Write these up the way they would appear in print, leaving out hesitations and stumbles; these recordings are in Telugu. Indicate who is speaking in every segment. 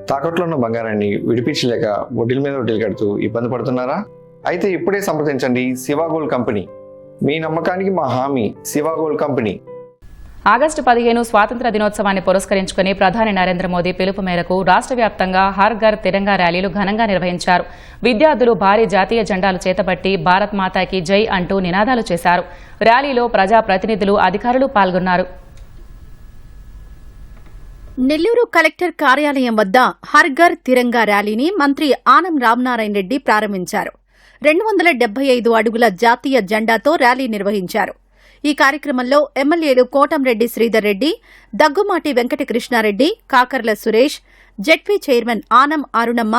Speaker 1: తాకట్లో ఉన్న బంగారాన్ని విడిపించలేక వడ్డీల మీద వడ్డీలు కడుతూ ఇబ్బంది పడుతున్నారా? అయితే ఇప్పుడే సంప్రదించండి శివ గోల్డ్ కంపెనీ. మీ నమ్మకానికి మా హామీ శివ గోల్డ్ కంపెనీ.
Speaker 2: ఆగస్టు 15 స్వాతంత్ర దినోత్సవాన్ని పురస్కరించుకుని ప్రధాని నరేంద్ర మోదీ పిలుపు మేరకు రాష్ట్ర వ్యాప్తంగా హర్ ఘర్ తిరంగా ర్యాలీలు ఘనంగా నిర్వహించారు. విద్యార్థులు భారీ జాతీయ జెండాలు చేతబట్టి భారత్ మాతాకి జై అంటూ నినాదాలు చేశారు. ర్యాలీలో ప్రజాప్రతినిధులు, అధికారులు పాల్గొన్నారు.
Speaker 3: నెల్లూరు కలెక్టర్ కార్యాలయం వద్ద హర్ ఘర్ తిరంగా ర్యాలీని మంత్రి ఆనం రామనారాయణ రెడ్డి ప్రారంభించారు. 275 అడుగుల జాతీయ జెండాతో ర్యాలీ నిర్వహించారు. ఈ కార్యక్రమంలో ఎమ్మెల్యేలు Kotamreddy Sridhar Reddy, Daggumati Venkatakrishnareddy, Kakarla Suresh, ZP chairman Anam Arunamma,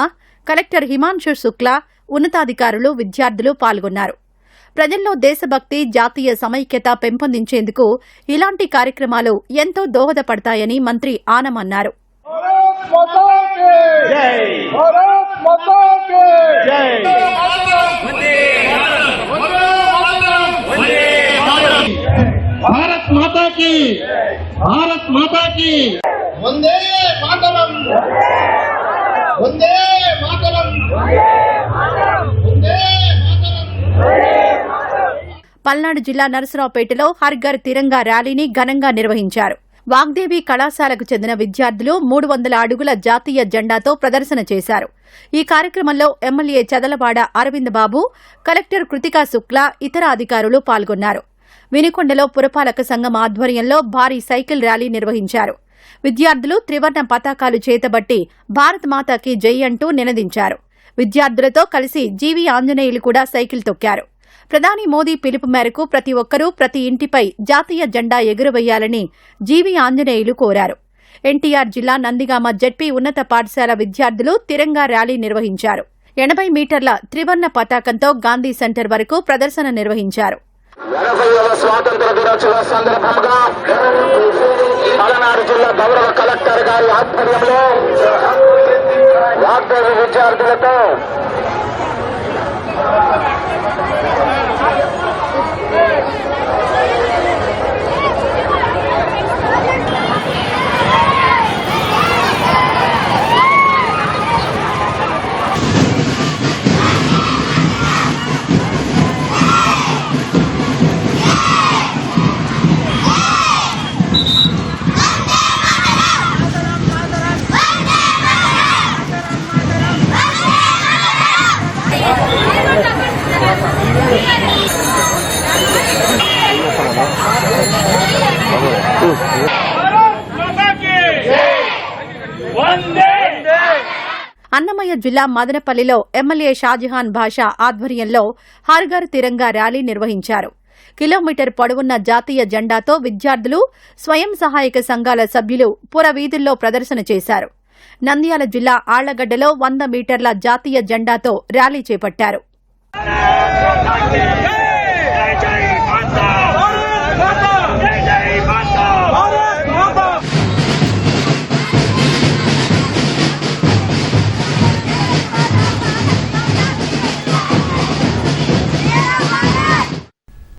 Speaker 3: collector Himanshu Shukla, ఉన్నతాధికారులు, విద్యార్థులు పాల్గొన్నారు. ప్రజల్లో దేశభక్తి, జాతీయ సమైక్యత పెంపొందించేందుకు ఇలాంటి కార్యక్రమాలు ఎంతో దోహదపడతాయని మంత్రి ఆనం అన్నారు.
Speaker 4: భారత్ మాతాకి, భారత్ మాతాకి వందే మాతరం, వందే మాతరం, వందే మాతరం.
Speaker 3: పల్నాడు జిల్లా నరసరావుపేటలో హర్ ఘర్ తిరంగా ర్యాలీని ఘనంగా నిర్వహించారు. వాగ్దేవి కళాశాలకు చెందిన విద్యార్థులు 300 అడుగుల జాతీయ జెండాతో ప్రదర్శన చేశారు. ఈ కార్యక్రమంలో ఎమ్మెల్యే చదలవాడ అరవింద్ బాబు, కలెక్టర్ కృతికా శుక్లా, ఇతర అధికారులు పాల్గొన్నారు. వినుకొండలో పురపాలక సంఘం ఆధ్వర్యంలో భారీ సైకిల్ ర్యాలీ నిర్వహించారు. విద్యార్థులు త్రివర్ణ పతాకాలు చేతబట్టి భారత్ మాతాకి జై అంటూ నినదించారు. విద్యార్థులతో కలిసి జీవీ ఆంజనేయులు కూడా సైకిల్ తొక్కారు. ప్రధాని మోదీ పిలుపు మేరకు ప్రతి ఒక్కరూ ప్రతి ఇంటిపై జాతీయ జెండా ఎగురవేయాలని జీవీ ఆంజనేయులు కోరారు. ఎన్టీఆర్ జిల్లా నందిగామ జెడ్పీ ఉన్నత పాఠశాల విద్యార్థులు తిరంగా ర్యాలీ నిర్వహించారు. 80 మీటర్ల త్రివర్ణ పతాకంతో గాంధీ సెంటర్ వరకు ప్రదర్శన నిర్వహించారు.
Speaker 4: 80వ స్వాతంత్ర దినోత్సవ సందర్భంగా పలనాడు జిల్లా గౌరవ కలెక్టర్ గారి ఆధ్వర్యంలో వాగ్దేవి విద్యార్థులతో
Speaker 3: అన్నమయ్య జిల్లా మదనపల్లిలో ఎమ్మెల్యే షాజహాన్ బాషా ఆధ్వర్యంలో హర్ ఘర్ తిరంగా ర్యాలీ నిర్వహించారు. కిలోమీటర్ పొడవున్న జాతీయ జెండాతో విద్యార్థులు, స్వయం సహాయక సంఘాల సభ్యులు పురవీధుల్లో ప్రదర్శన చేశారు. నంద్యాల జిల్లా ఆళ్లగడ్డలో 100 మీటర్ల జాతీయ జెండాతో ర్యాలీ చేపట్టారు.